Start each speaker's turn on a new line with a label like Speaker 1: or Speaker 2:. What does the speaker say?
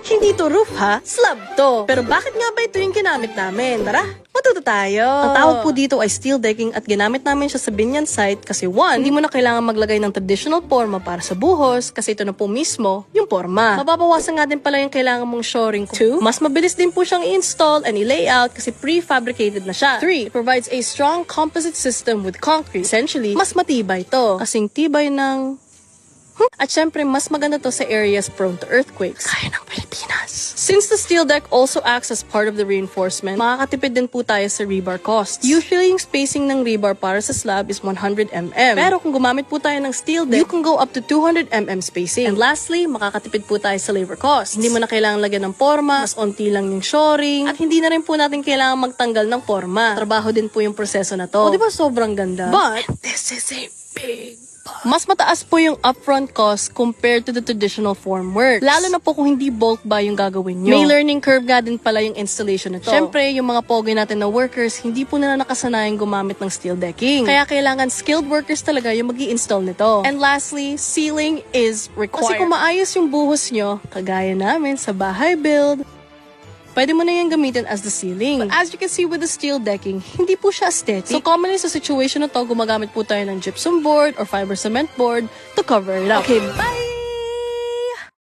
Speaker 1: Hindi to roof ha, slab to. Pero bakit nga ba ito yung ginamit namin? Tara, matuto tayo. Ang tawag po dito ay steel decking at ginamit namin siya sa binyan site kasi 1, hindi mo na kailangan maglagay ng traditional forma para sa buhos kasi ito na po mismo yung forma. Mababawasan nga din pala yung kailangan mong shoring. 2, mas mabilis din po siyang i-install and i-layout kasi prefabricated na siya. 3, it provides a strong composite system with concrete. Essentially, mas matibay to. Kasing tibay ng at syempre, mas maganda to sa areas prone to earthquakes. Kaya ng Pilipinas. Since the steel deck also acts as part of the reinforcement, makakatipid din po tayo sa rebar costs. Usually, yung spacing ng rebar para sa slab is 100 mm. Pero kung gumamit po tayo ng steel deck, you can go up to 200 mm spacing. And lastly, makakatipid po tayo sa labor costs. Hindi mo na kailangan lagyan ng forma, mas onti lang yung shoring, at hindi na rin po natin kailangan magtanggal ng forma. Trabaho din po yung proseso na to. O, di ba sobrang ganda? But, this is a big mas mataas po yung upfront cost compared to the traditional formwork. Lalo na po kung hindi bulk buy yung gagawin nyo. May learning curve nga din pala yung installation nito. Siyempre, yung mga pogi natin na workers, hindi po nila nakasanayan gumamit ng steel decking. Kaya kailangan skilled workers talaga yung mag-i-install nito. And lastly, sealing is required. Kasi kung maayos yung buhos nyo, kagaya namin sa bahay build, pwede mo na yan gamitin as the ceiling. But as you can see with the steel decking, hindi po siya aesthetic. So commonly sa situation na to, gumagamit po tayo ng gypsum board or fiber cement board to cover it up. Okay, bye!